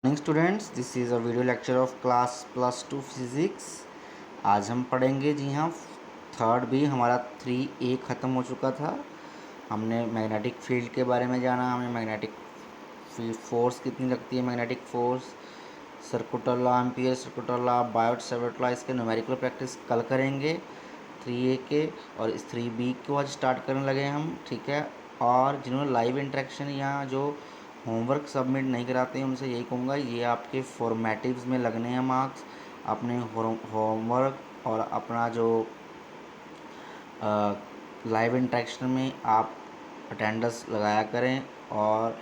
Morning students, this is a video lecture of class +2 physics. आज हम पढ़ेंगे जी हाँ थर्ड बी। हमारा 3A ख़त्म हो चुका था। हमने मैग्नेटिक फील्ड के बारे में जाना, हमें मैग्नेटिक फोर्स कितनी लगती है, magnetic force, circular law, ampere circular law, Biot Savart law. इसके न्यूमेरिकल प्रैक्टिस कल करेंगे 3A के, और इस 3B को आज स्टार्ट करने लगे हम, ठीक है। और जिन्होंने लाइव इंटरेक्शन या जो होमवर्क सबमिट नहीं कराते हैं उनसे यही कहूँगा, ये आपके फॉर्मेटिव्स में लगने हैं मार्क्स। अपने होमवर्क और अपना जो लाइव इंटरेक्शन में आप अटेंडेंस लगाया करें, और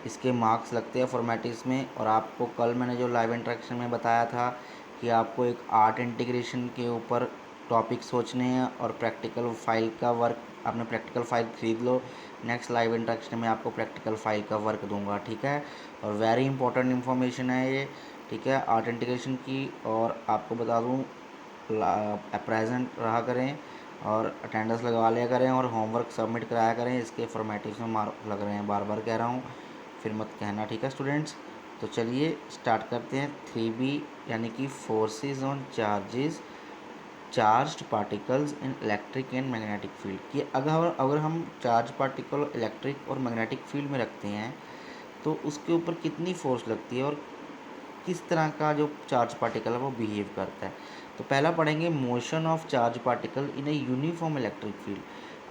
इसके मार्क्स लगते हैं फॉर्मेटिव्स में। और आपको कल मैंने जो लाइव इंटरेक्शन में बताया था कि आपको एक आर्ट इंटीग्रेशन के ऊपर टॉपिक सोचने हैं और प्रैक्टिकल फाइल का वर्क, आपने प्रैक्टिकल फाइल खरीद लो। नेक्स्ट लाइव इंटरेक्शन में आपको प्रैक्टिकल फाइल का वर्क दूंगा, ठीक है। और वेरी इंपॉर्टेंट इन्फॉर्मेशन है ये, ठीक है, आर्ट इंटीग्रेशन की। और आपको बता दूँ, प्रेजेंट रहा करें और अटेंडेंस लगवा लिया करें और होमवर्क सबमिट कराया करें। इसके फॉर्मेटिव्स में मार्क लग रहे हैं, बार बार कह रहा हूँ, फिर मत कहना, ठीक है स्टूडेंट्स। तो चलिए स्टार्ट करते हैं 3B, यानी कि forces on charges charged particles in electric and magnetic field. कि अगर हम चार्ज पार्टिकल इलेक्ट्रिक और मैग्नेटिक फील्ड में रखते हैं तो उसके ऊपर कितनी फोर्स लगती है और किस तरह का जो चार्ज पार्टिकल है वो बिहेव करता है। तो पहला पढ़ेंगे motion of charge particle in a uniform electric field.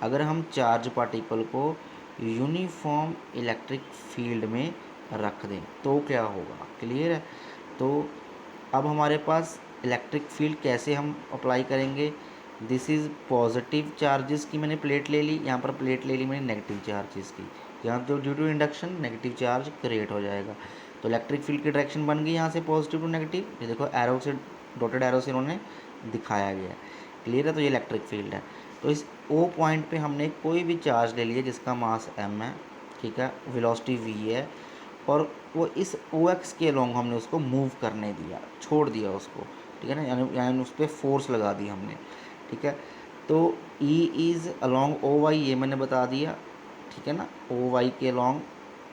अगर हम चार्ज पार्टिकल को यूनिफॉर्म इलेक्ट्रिक फील्ड में रख दें तो क्या होगा, क्लियर है। तो अब हमारे पास इलेक्ट्रिक फील्ड कैसे हम अप्लाई करेंगे। दिस इज़ पॉजिटिव चार्जेस की मैंने प्लेट ले ली, यहाँ पर प्लेट ले ली मैंने नेगेटिव चार्जेस की। यहाँ तो due to induction negative charge create हो जाएगा। तो इलेक्ट्रिक फील्ड की डायरेक्शन बन गई यहाँ से पॉजिटिव टू नेगेटिव। ये देखो एरो से, डॉटेड एरो से इन्होंने दिखाया गया है, क्लियर है। तो ये इलेक्ट्रिक फील्ड है। तो इस O पॉइंट पे हमने कोई भी चार्ज ले लिया जिसका मास m है, ठीक है, वेलोसिटी v है, और वो इस OX के अलोंग हमने उसको मूव करने दिया, छोड़ दिया उसको, ठीक है ना, यानी उस पर फोर्स लगा दी हमने, ठीक है। तो E इज़ अलोंग OY, ये मैंने बता दिया, ठीक है ना। OY के अलोंग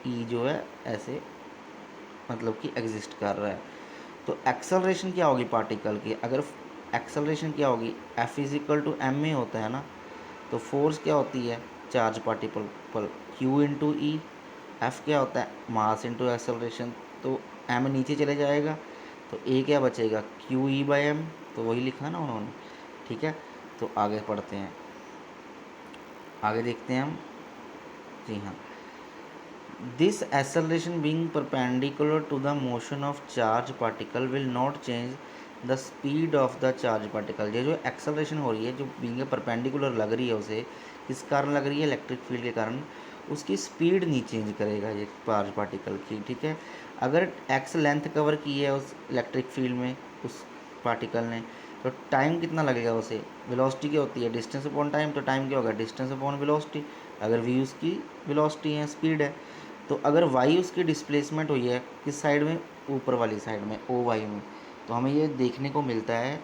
E जो है ऐसे मतलब कि एग्जिस्ट कर रहा है। तो एक्सेलरेशन क्या होगी पार्टिकल की, अगर एक्सेलरेशन क्या होगी, F इजिकल टू एम में होता है ना। तो फोर्स क्या होती है चार्ज पार्टिकल पर, Q इंटू ई। एफ क्या होता है मास इंटू एक्सेलरेशन। तो एम नीचे चले जाएगा तो ए क्या बचेगा, क्यू ई बाई एम। तो वही लिखा ना उन्होंने, ठीक है। तो आगे पढ़ते हैं, आगे देखते हैं हम, जी हाँ। This acceleration being perpendicular to the motion of charge particle will not change the speed of the charge particle। ये जो एक्सेलरेशन हो रही है, जो बीइंग परपेंडिकुलर लग रही है उसे, किस कारण लग रही है, इलेक्ट्रिक फील्ड के कारण, उसकी स्पीड नहीं चेंज करेगा ये चार्ज पार्टिकल की, ठीक है। अगर एक्स लेंथ कवर की है उस इलेक्ट्रिक फील्ड में उस पार्टिकल ने, तो टाइम कितना लगेगा उसे, वेलोसिटी क्या होती है डिस्टेंस अपॉन टाइम, तो टाइम क्या होगा डिस्टेंस अपॉन वेलोसिटी। अगर वी उसकी वेलोसिटी है, स्पीड है, तो अगर वाई उसकी डिस्प्लेसमेंट हुई है किस साइड में, ऊपर वाली साइड में, ओ वाई में, तो हमें ये देखने को मिलता है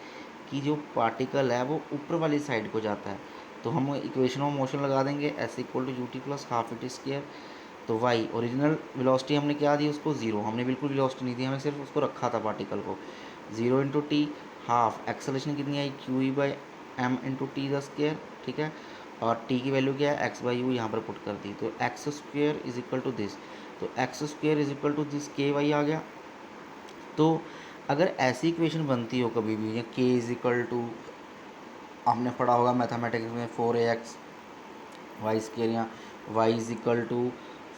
कि जो पार्टिकल है वो ऊपर वाली साइड को जाता है। तो हम इक्वेशन ऑफ मोशन लगा देंगे, S equal to U T plus half at square. तो वाई ओरिजिनल वेलोसिटी हमने क्या दी उसको, ज़ीरो, हमने बिल्कुल वेलोसिटी नहीं दी, हमें सिर्फ उसको रखा था पार्टिकल को। Zero into T, half acceleration कितनी आई, Q E by M into T the square, ठीक है। और टी की वैल्यू क्या है, एक्स बाई यू यहाँ पर पुट कर दी। तो X square is equal to this, तो X square is equal to this के वाई आ गया। तो अगर ऐसी इक्वेशन बनती हो कभी भी, या के इज इक्वल टू, आपने पढ़ा होगा मैथमेटिक्स में 4ax वाई स्क्वेयर, या Y is equal to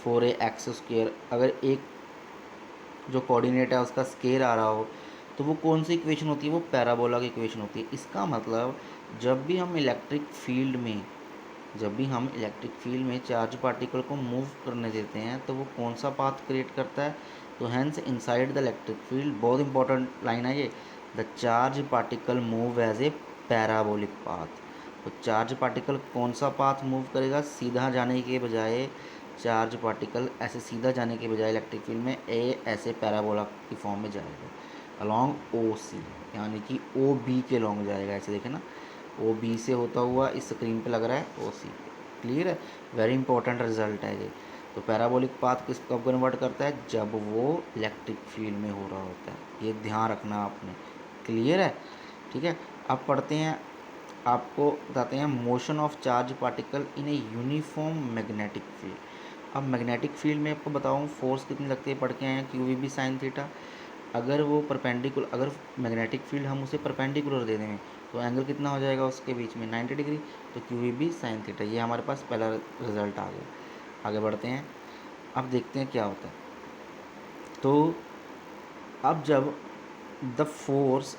4ax square, अगर एक जो कोऑर्डिनेट है उसका स्केयर आ रहा हो तो वो कौन सी इक्वेशन होती है, वो पैराबोला की इक्वेशन होती है। इसका मतलब जब भी हम इलेक्ट्रिक फील्ड में चार्ज पार्टिकल को मूव करने देते हैं तो वो कौन सा पाथ क्रिएट करता है। तो hence inside the electric field, बहुत इंपॉर्टेंट लाइन है ये, the charge particle move as a parabolic path. तो चार्ज पार्टिकल कौन सा पाथ मूव करेगा, सीधा जाने के बजाय चार्ज पार्टिकल ऐसे सीधा जाने के बजाय इलेक्ट्रिक फील्ड में ए ऐसे पैराबोला की फॉर्म में जाएगा अलॉन्ग ओ सी, यानी कि ओ बी के लॉन्ग जाएगा, ऐसे देखें ना, ओ बी से होता हुआ इस स्क्रीन पे लग रहा है ओ सी, क्लियर है। वेरी इंपॉर्टेंट रिजल्ट है ये। तो पैराबोलिक पाथ किस कब कन्वर्ट करता है, जब वो इलेक्ट्रिक फील्ड में हो रहा होता है। ये ध्यान रखना आपने, क्लियर है, ठीक है। अब पढ़ते हैं, आपको बताते हैं motion of charge particle in a uniform magnetic field. अब मैग्नेटिक फील्ड में आपको बताऊँ फोर्स कितनी लगती है, पढ़ के आए हैं Q V B sine theta. अगर वो परपेंडिकुलर, अगर मैग्नेटिक फील्ड हम उसे परपेंडिकुलर दे देंगे तो एंगल कितना हो जाएगा उसके बीच में, 90 डिग्री। तो Q V B sine theta, ये हमारे पास पहला रिजल्ट आ गया। आगे बढ़ते हैं, अब देखते हैं क्या होता है। तो अब जब द फोर्स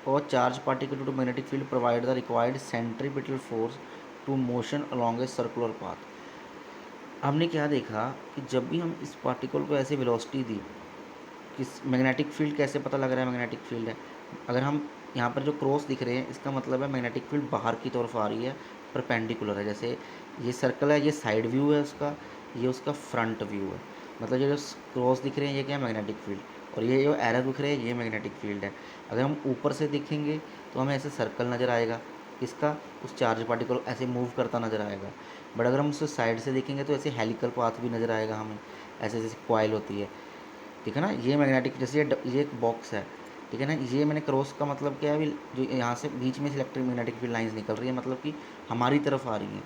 और charge particle to magnetic field provide the required centripetal force to motion along a circular path. हमने क्या देखा कि जब भी हम इस पार्टिकल को ऐसे वेलोसिटी दी, किस मैग्नेटिक फील्ड कैसे पता लग रहा है मैग्नेटिक फील्ड है, अगर हम यहाँ पर जो क्रॉस दिख रहे हैं इसका मतलब है मैग्नेटिक फील्ड बाहर की तरफ आ रही है, परपेंडिकुलर है। जैसे ये सर्कल है, ये साइड व्यू है उसका, ये उसका फ्रंट व्यू है। मतलब ये जो क्रॉस दिख रहे हैं ये क्या है, मैग्नेटिक फील्ड। और ये जो एरर दिख रहे हैं ये मैग्नेटिक फील्ड है। अगर हम ऊपर से देखेंगे तो हमें ऐसे सर्कल नज़र आएगा, किसका, उस चार्ज पार्टिकल ऐसे मूव करता नज़र आएगा। बट अगर हम उससे साइड से देखेंगे तो ऐसे हेलिकल पाथ भी नज़र आएगा हमें, ऐसे जैसे कॉइल होती है, ठीक है ना। ये मैग्नेटिक, जैसे ये एक बॉक्स है, ठीक है ना। ये मैंने क्रॉस का मतलब क्या है, अभी जो यहाँ से बीच में से इलेक्ट्रिक मैग्नेटिक फील्ड लाइंस निकल रही है, मतलब कि हमारी तरफ आ रही है,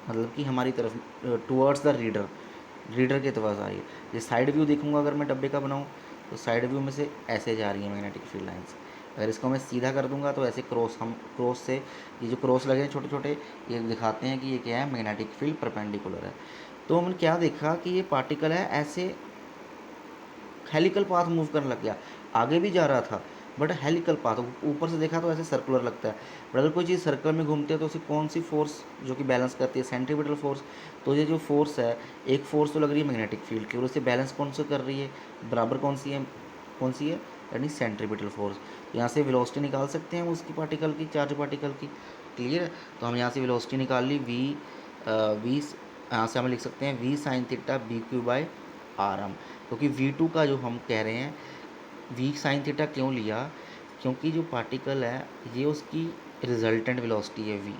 मतलब कि हमारी तरफ टुवर्ड्स द रीडर, रीडर के तरफ आ रही है। ये साइड व्यू देखूंगा अगर मैं डब्बे का बनाऊँ तो साइड व्यू में से ऐसे जा रही है मैग्नेटिक फील्ड लाइंस। अगर इसको मैं सीधा कर दूंगा तो ऐसे क्रॉस, हम क्रॉस से ये जो क्रॉस लगे हैं छोटे छोटे, ये दिखाते हैं कि ये क्या है, मैग्नेटिक फील्ड परपेंडिकुलर है। तो हमने क्या देखा कि ये पार्टिकल है ऐसे हेलिकल पाथ मूव करने लग गया, आगे भी जा रहा था बट हेलिकल पाथ, ऊपर से देखा तो ऐसे सर्कुलर लगता है। बट अगर कोई चीज़ सर्कल में घूमती है तो उसे कौन सी फोर्स जो कि बैलेंस करती है, सेंट्रीपिटल फोर्स। तो ये जो फोर्स है, एक फोर्स तो लग रही है मैग्नेटिक फील्ड की और उसे बैलेंस कौन सा कर रही है, बराबर कौन सी है, कौन सी है, यानी सेंट्रीपिटल फोर्स। यहाँ से वेलोसिटी निकाल सकते हैं उसकी पार्टिकल की, चार्ज पार्टिकल की, क्लियर है। तो हम यहाँ से वेलोसिटी निकाल ली वी, वी यहाँ से हम लिख सकते हैं V sine theta B Q by R M. क्योंकि वी टू का जो हम कह रहे हैं वी साइन थीटा क्यों लिया, क्योंकि जो पार्टिकल है ये उसकी रिजल्टेंट वेलोसिटी है वी।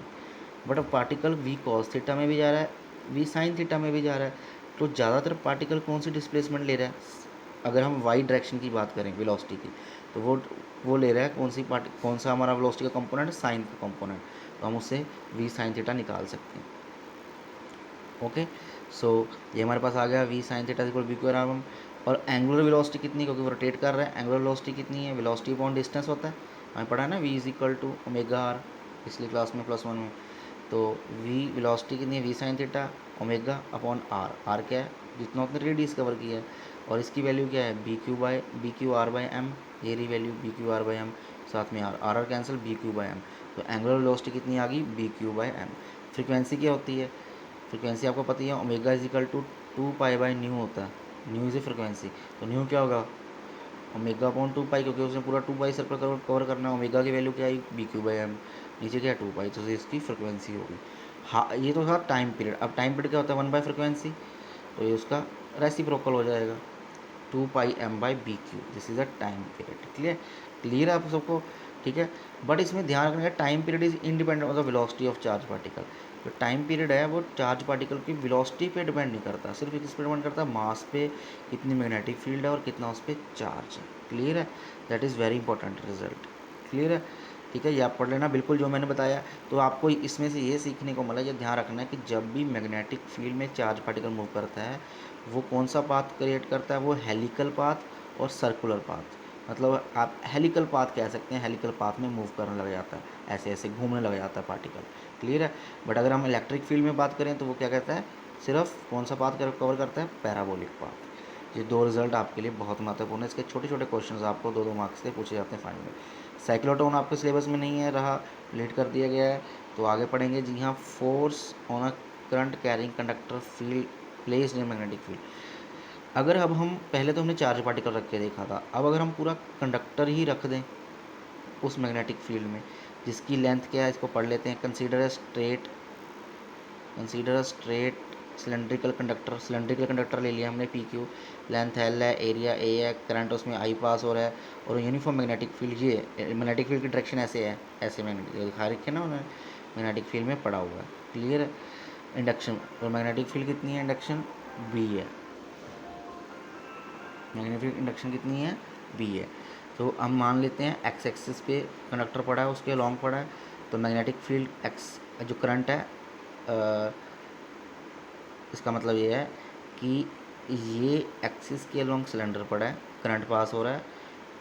बट अब पार्टिकल वी कॉस थीटा में भी जा रहा है, वी साइन थीटा में भी जा रहा है। तो ज़्यादातर पार्टिकल कौन सी डिस्प्लेसमेंट ले रहा है, अगर हम वाई डायरेक्शन की बात करें वेलोसिटी की, तो वो ले रहा है कौन सी पार्ट, कौन सा हमारा वेलोसिटी का कंपोनेंट, साइन का कंपोनेंट। तो हम उससे वी साइन थीटा निकाल सकते हैं। ओके, सो ये हमारे पास आ गया V sine theta equal B Q R M. और एंगुलर वेलोसिटी कितनी, क्योंकि वो रोटेट कर रहा है, एंगुलर वेलोसिटी कितनी है, वेलोसिटी अपॉन डिस्टेंस होता है, हमें पढ़ा है ना, V is equal to omega R, पिछली क्लास में +1 में। तो वी वेलोसिटी कितनी है, V sine theta omega upon R, R क्या है, जितना उसने रेडियस कवर किया है। और इसकी वैल्यू क्या है, B Q R by M, ये रही value B Q R by M, साथ में R R cancel, B Q by M. तो एंगुलर वेलोसिटी कितनी आ गई, B Q by M. Frequency क्या होती है, फ्रिक्वेंसी आपको पता ही है, omega is equal to 2 pi by nu होता है, न्यू इज ए फ्रिक्वेंसी। तो न्यू क्या होगा, ओमेगा अपॉन 2 पाई, क्योंकि उसने पूरा 2 पाई सर्कल कवर करना है। ओमेगा की वैल्यू क्या आई, बी क्यू बाई एम, नीचे क्या है 2 पाई, तो इसकी फ्रिक्वेंसी होगी। हाँ, ये तो था टाइम पीरियड। अब टाइम पीरियड क्या होता है, 1/फ्रिक्वेंसी, तो ये उसका रेसिप्रोकल हो जाएगा, 2 पाई m/bq, this is a time period. Clear, clear है आप सबको, ठीक है। बट इसमें ध्यान रखना है, time period is independent of the velocity of charge particle. जो टाइम पीरियड है वो चार्ज पार्टिकल की वेलोसिटी पे डिपेंड नहीं करता, सिर्फ किस पे डिपेंड करता है, मास पे, कितनी मैग्नेटिक फील्ड है और कितना उस पर चार्ज है। क्लियर है, that is very important result. Clear है, ठीक है, ये आप पढ़ लेना बिल्कुल जो मैंने बताया। तो आपको इसमें से ये सीखने को मिला, ये ध्यान रखना है कि जब भी मैग्नेटिक फील्ड में चार्ज पार्टिकल मूव करता है वो कौन सा पाथ क्रिएट करता है, वो हेलिकल पाथ और सर्कुलर पाथ। मतलब आप हेलिकल पाथ कह सकते हैं, हेलिकल पाथ में मूव करने लग जाता है, ऐसे ऐसे घूमने लग जाता है पार्टिकल। क्लियर है। बट अगर हम इलेक्ट्रिक फील्ड में बात करें तो वो क्या कहता है, सिर्फ कौन सा पाथ कवर करता है, पैराबोलिक पाथ। ये दो रिजल्ट आपके लिए बहुत महत्वपूर्ण है। इसके छोटे छोटे क्वेश्चंस आपको 2-2 मार्क्स के पूछे जाते हैं फाइनल में। साइक्लोटोन आपके सिलेबस में नहीं है रहा, लेट कर दिया गया है, तो आगे पढ़ेंगे। जी हाँ, force on a current carrying conductor field placed in magnetic field. अगर अब हम पहले तो हमने चार्ज पार्टिकल रख के देखा था, अब अगर हम पूरा कंडक्टर ही रख दें उस मैग्नेटिक फील्ड में, जिसकी लेंथ क्या है इसको पढ़ लेते हैं। Consider a straight cylindrical conductor, cylindrical conductor ले लिया हमने, पी क्यू, लेंथ एल है, एरिया ए है, करंट उसमें आई पास हो रहा है, और यूनिफॉर्म मैग्नेटिक फील्ड, ये मैग्नेटिक फील्ड की डायरेक्शन ऐसे है, ऐसे मैग्नेटिक दिखा रखे ना उन्होंने, मैग्नेटिक फील्ड में पड़ा हुआ है। क्लियर है। इंडक्शन, और मैग्नेटिक फील्ड कितनी है, इंडक्शन बी है, मैग्नेटिक फील्ड इंडक्शन कितनी है, बी है। तो हम मान लेते हैं एक्स एक्सिस पे कंडक्टर पड़ा है, उसके लॉन्ग पड़ा है, तो मैग्नेटिक फील्ड एक्स जो करंट है, इसका मतलब ये है कि ये एक्सिस के लॉन्ग सिलेंडर पड़ा है, करंट पास हो रहा है,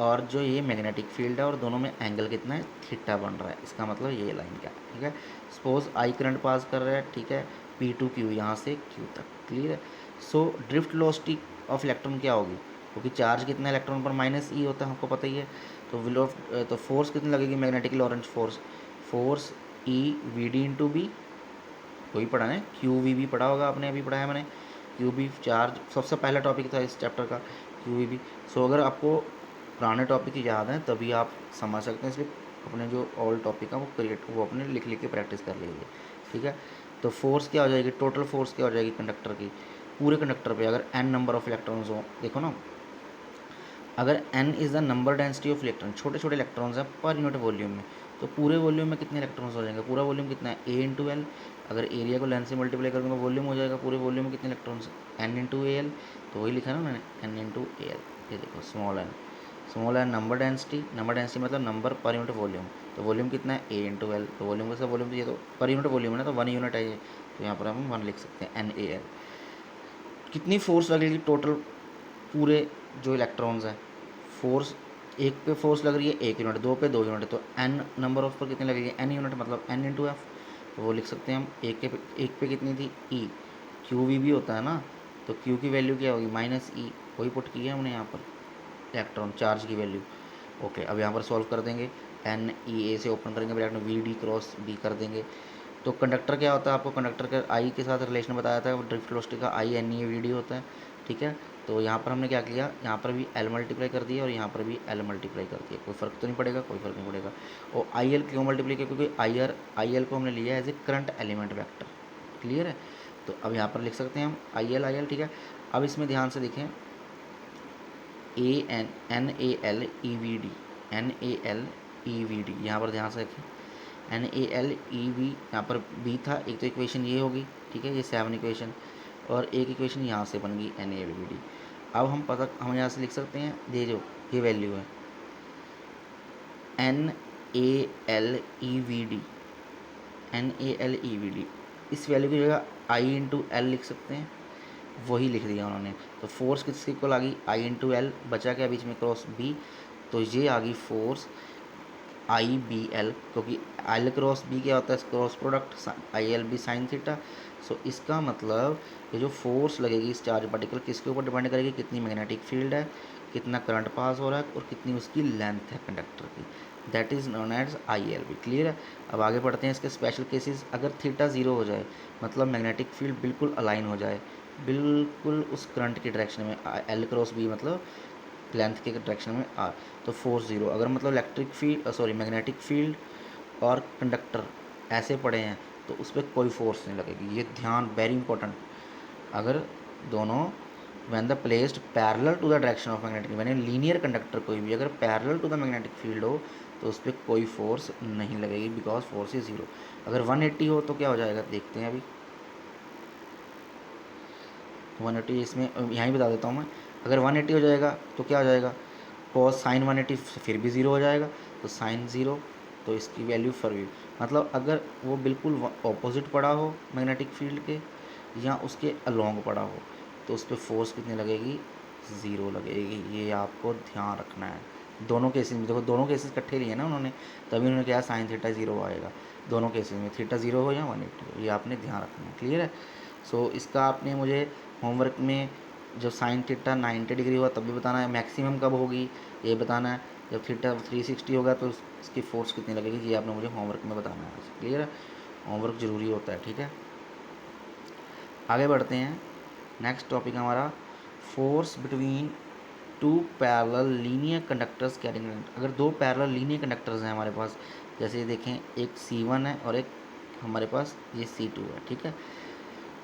और जो ये मैग्नेटिक फील्ड है और दोनों में एंगल कितना है, थीटा बन रहा है। इसका मतलब ये लाइन का, ठीक है। सपोज आई करंट पास कर रहा है, ठीक है, पी टू क्यू, यहाँ से क्यू तक, क्लियर है। So drift velocity of electron क्या होगी, क्योंकि चार्ज कितना इलेक्ट्रॉन पर माइनस ई होता है, हमको पता ही है। तो विल तो फोर्स कितनी लगेगी, magnetic Lorentz force, force E V D into B, वही पढ़ा है, क्यू वी भी पढ़ा होगा आपने, अभी पढ़ा है मैंने, क्यू बी चार्ज सबसे पहला टॉपिक था इस चैप्टर का, क्यू वी बी। सो अगर आपको पुराने टॉपिक याद हैं तभी आप समझ सकते हैं, इसलिए अपने जो ओल्ड टॉपिक है वो अपने लिख लिख के प्रैक्टिस कर लीजिए, ठीक है। तो फोर्स क्या हो जाएगी, टोटल फोर्स क्या हो जाएगी कंडक्टर की, पूरे कंडक्टर पे अगर n नंबर ऑफ इलेक्ट्रॉन्स हो, देखो ना, अगर n is the number density of electron, छोटे छोटे इलेक्ट्रॉन्स हैं पर यूनिट वॉल्यूम में, तो पूरे वॉल्यूम में कितने इलेक्ट्रॉन्स हो जाएंगे, पूरा वॉल्यूम कितना है, a इंटू एल, अगर एरिया को लेंथ से मल्टीप्लाई करूँगा तो वॉल्यूम हो जाएगा, पूरे वॉल्यूम में कितने electrons, n into A L, तो वही लिखा है ना मैंने, n इंटू ए एल, ये देखो स्मॉल एन नंबर डेंसिटी मतलब नंबर पर यूनिट वॉल्यूम, तो वॉल्यूम कितना है, a इंटू एल, तो वॉल्यूम का सब वॉल्यूम, तो ये तो पर यूनिट वॉल्यूम है ना, तो 1 यूनिट है ये, तो यहाँ पर हम 1 लिख सकते हैं, एन ए एल। कितनी फोर्स लगेगी टोटल पूरे जो इलेक्ट्रॉन्स हैं, फोर्स एक पे फोर्स लग रही है 1 यूनिट, दो पे 2 यूनिट, तो n नंबर ऑफ पर कितनी लगेगी, n यूनिट, मतलब n इंटू एफ, तो वो लिख सकते हैं हम, एक पे कितनी थी e, क्यू वी भी होता है ना, तो q की वैल्यू क्या होगी, माइनस ई, वही पुट की है हमने यहाँ पर, इलेक्ट्रॉन चार्ज की वैल्यू। ओके, अब यहाँ पर सॉल्व कर देंगे, एन ई ए से ओपन करेंगे ब्रैकेट में, वी डी क्रॉस बी कर देंगे। तो कंडक्टर क्या होता है, आपको कंडक्टर का आई के साथ रिलेशन बताया था, ड्रिफ्ट वेलोसिटी का I N E V D होता है, ठीक है। तो यहाँ पर हमने क्या किया, यहाँ पर भी एल मल्टीप्लाई कर दिया और यहाँ पर भी एल मल्टीप्लाई कर दिया, कोई फ़र्क तो नहीं पड़ेगा, कोई फ़र्क नहीं पड़ेगा। और आई एल क्यों मल्टीप्लाई किया, क्योंकि आई एल को हमने लिया as a current element vector, clear है। तो अब यहाँ पर लिख सकते हैं हम आई एल, ठीक है। अब इसमें ध्यान से देखें, A N N A L E V D, N A L E V D, यहाँ पर ध्यान से रखें, N A L E V, यहाँ पर बी था, एक तो इक्वेशन ये होगी, ठीक है, ये 7 इक्वेशन, और एक इक्वेशन यहाँ से बन गई N A L V D. अब हम यहाँ से लिख सकते हैं, ये जो ये वैल्यू है N A L E V D, N A L E V D, इस वैल्यू की जगह आई इंटू एल लिख सकते हैं, वही लिख दिया उन्होंने। तो फोर्स किसके इक्वल आ गई, आई इंटू एल, बचा क्या बीच में, क्रॉस बी, तो ये आ गई फोर्स आई बी एल, क्योंकि एल क्रॉस बी क्या होता है, cross product, I L B sine theta. So इसका मतलब ये जो फोर्स लगेगी इस चार्ज पार्टिकल, किसके ऊपर डिपेंड करेगी, कितनी मैग्नेटिक फील्ड है, कितना करंट पास हो रहा है, और कितनी उसकी लेंथ है कंडक्टर की, that is known as I L B, clear है। अब आगे बढ़ते हैं इसके स्पेशल केसेस, अगर थीटा ज़ीरो हो जाए, मतलब मैग्नेटिक फील्ड बिल्कुल अलाइन हो जाए, बिल्कुल उस करंट की डायरेक्शन में, एल क्रॉस बी मतलब लेंथ के डायरेक्शन में आर, तो फोर्स ज़ीरो, अगर मतलब इलेक्ट्रिक फील्ड मैग्नेटिक फील्ड और कंडक्टर ऐसे पड़े हैं तो उस पर कोई फोर्स नहीं लगेगी, ये ध्यान, वेरी इंपॉर्टेंट। अगर दोनों when the placed parallel to the direction of magnetic, मैंने लीनियर कंडक्टर कोई भी अगर parallel to the magnetic field हो तो उस पर कोई फोर्स नहीं लगेगी, बिकॉज फोर्स इज ज़ीरो। अगर 180 हो तो क्या हो जाएगा, देखते हैं अभी। 180 इसमें यहाँ ही बता देता हूँ मैं, अगर 180 हो जाएगा तो क्या हो जाएगा, कॉस साइन 180 फिर भी ज़ीरो हो जाएगा, तो साइन ज़ीरो, तो इसकी वैल्यू फॉर व्यू, मतलब अगर वो बिल्कुल ऑपोजिट पड़ा हो मैग्नेटिक फील्ड के या उसके अलोंग पड़ा हो तो उस पर फोर्स कितनी लगेगी, ज़ीरो लगेगी, ये आपको ध्यान रखना है। दोनों केसेस में देखो, दोनों केसेस इकट्ठे लिए ना उन्होंने, तभी उन्होंने कहा साइन थीटा ज़ीरो आएगा, दोनों केसेस में थीटा ज़ीरो हो या 180 हो, ये आपने ध्यान रखना है, क्लियर है। सो इसका आपने मुझे होमवर्क में, जब साइन थीटा 90 डिग्री हुआ तब भी बताना है, मैक्सिमम कब होगी ये बताना है, जब थीटा 360 होगा तो इसकी फोर्स कितनी लगेगी, ये आपने मुझे होमवर्क में बताना है, क्लियर है। होमवर्क ज़रूरी होता है, ठीक है। आगे बढ़ते हैं, नेक्स्ट टॉपिक हमारा force between two parallel linear conductors carrying, अगर दो पैरेलल लीनियर कंडक्टर्स हैं हमारे पास, जैसे देखें एक C1 है और एक हमारे पास ये C2 है, ठीक है।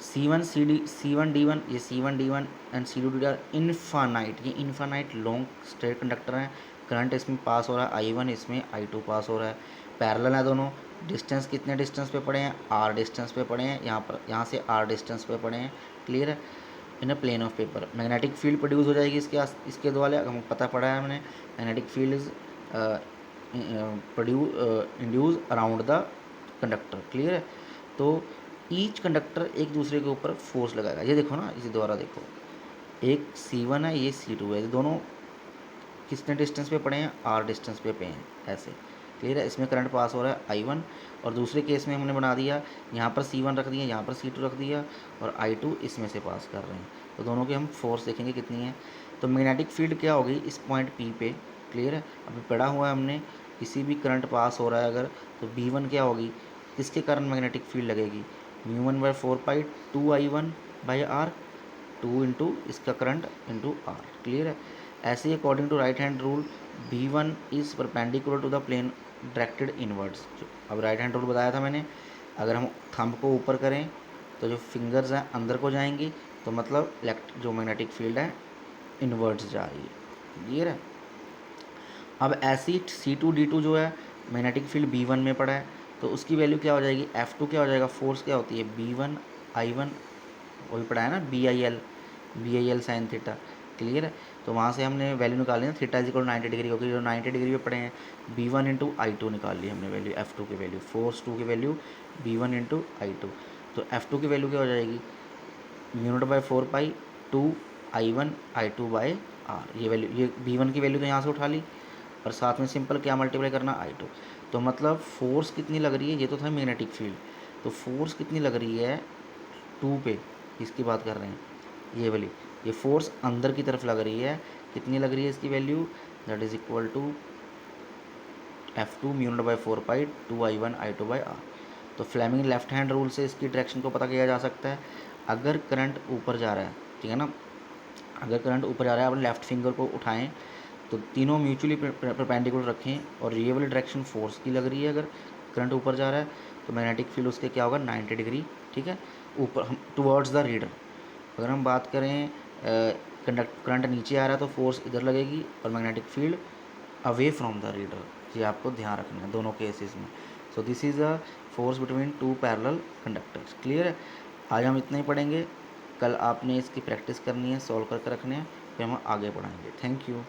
C1 D1, ये C1 D1 and C2D2 are infinite, ये इनफानाइट लॉन्ग स्ट्रेट कंडक्टर हैं, करंट इसमें पास हो रहा है I1, इसमें I2 पास हो रहा है, पैरेलल है दोनों, डिस्टेंस कितने डिस्टेंस पे पड़े हैं, R डिस्टेंस पे पड़े हैं, यहाँ से R डिस्टेंस पे पड़े हैं, क्लियर है। In a plane of paper. Magnetic field produce हो जाएगी इसके द्वारा, हमको पता पड़ा है हमने, magnetic field is induce around the conductor. Clear है। तो ईच कंडक्टर एक दूसरे के ऊपर फोर्स लगाएगा। ये देखो ना, इसी द्वारा देखो, एक C1 है, ये C2 है, ये दोनों कितने डिस्टेंस पे पड़े हैं, R डिस्टेंस पे हैं ऐसे। क्लियर है। इसमें करंट पास हो रहा है I1, और दूसरे केस में हमने बना दिया, यहाँ पर C1 रख दिया, यहाँ पर C2 रख दिया, और I2 इसमें से पास कर रहे हैं। तो दोनों की हम फोर्स देखेंगे कितनी है। तो मैग्नेटिक फील्ड क्या होगी इस पॉइंट P पे। क्लियर है। अभी पढ़ा हुआ है हमने, किसी भी करंट पास हो रहा है अगर, तो B1 क्या होगी, किसके कारण मैग्नेटिक फील्ड लगेगी, μ1/4 2I1/R, 2 इंटू इसका करंट इंटू R। क्लियर है। ऐसे ही according to right hand rule B1 is perpendicular to the plane directed inwards. अब राइट हैंड रूल बताया था मैंने, अगर हम थंब को ऊपर करें तो जो फिंगर्स हैं अंदर को जाएंगी, तो मतलब जो मैग्नेटिक फील्ड है इनवर्ड्स जा रही है। क्लियर है। अब ऐसी C2D2 जो है मैग्नेटिक फील्ड B1 में पड़ा है, तो उसकी वैल्यू क्या हो जाएगी, F2 क्या हो जाएगा, फोर्स क्या होती है B1 I1, वही पढ़ा है ना, B I L sine theta. Clear है। तो वहाँ से हमने वैल्यू निकाली ना, थीटा इज 90 डिग्री होगी, जो 90 डिग्री पे पड़े हैं, B1 इंटू I2 निकाल ली हमने वैल्यू, F2 की वैल्यू, फोर्स 2 की वैल्यू B1 इंटू I2। तो F2 की वैल्यू क्या हो जाएगी, μ0/4 2I1/I2/R। ये वैल्यू, ये B1 की वैल्यू तो यहाँ से उठा ली, और साथ में सिंपल क्या मल्टीप्लाई करना, I2। तो मतलब फोर्स कितनी लग रही है, ये तो था मैग्नेटिक फील्ड, तो फोर्स कितनी लग रही है 2 पे, इसकी बात कर रहे हैं, ये वाली, ये फोर्स अंदर की तरफ लग रही है, कितनी लग रही है इसकी value, that is equal to F2 μ0/4 2I1/I2/R। तो फ्लेमिंग लेफ्ट हैंड रूल से इसकी डायरेक्शन को पता किया जा सकता है। अगर करंट ऊपर जा रहा है, ठीक है ना, अगर करंट ऊपर जा रहा है, आप लेफ्ट फिंगर को उठाएं, तो तीनों म्यूचुअली परपेंडिकुलर रखें, और ये वाली डायरेक्शन फोर्स की लग रही है, अगर करंट ऊपर जा रहा है तो मैग्नेटिक फील्ड उसके क्या होगा, 90 डिग्री। ठीक है, ऊपर हम टुवर्ड्स द रीडर। अगर हम बात करें करंट नीचे आ रहा है तो फोर्स इधर लगेगी, और magnetic field away from the reader. ये आपको ध्यान रखना है दोनों केसेस में। So this is a force between two parallel conductors. Clear है। आज हम इतना ही पढ़ेंगे, कल आपने इसकी प्रैक्टिस करनी है, सॉल्व करके रखने हैं, फिर हम आगे बढ़ाएंगे। Thank you.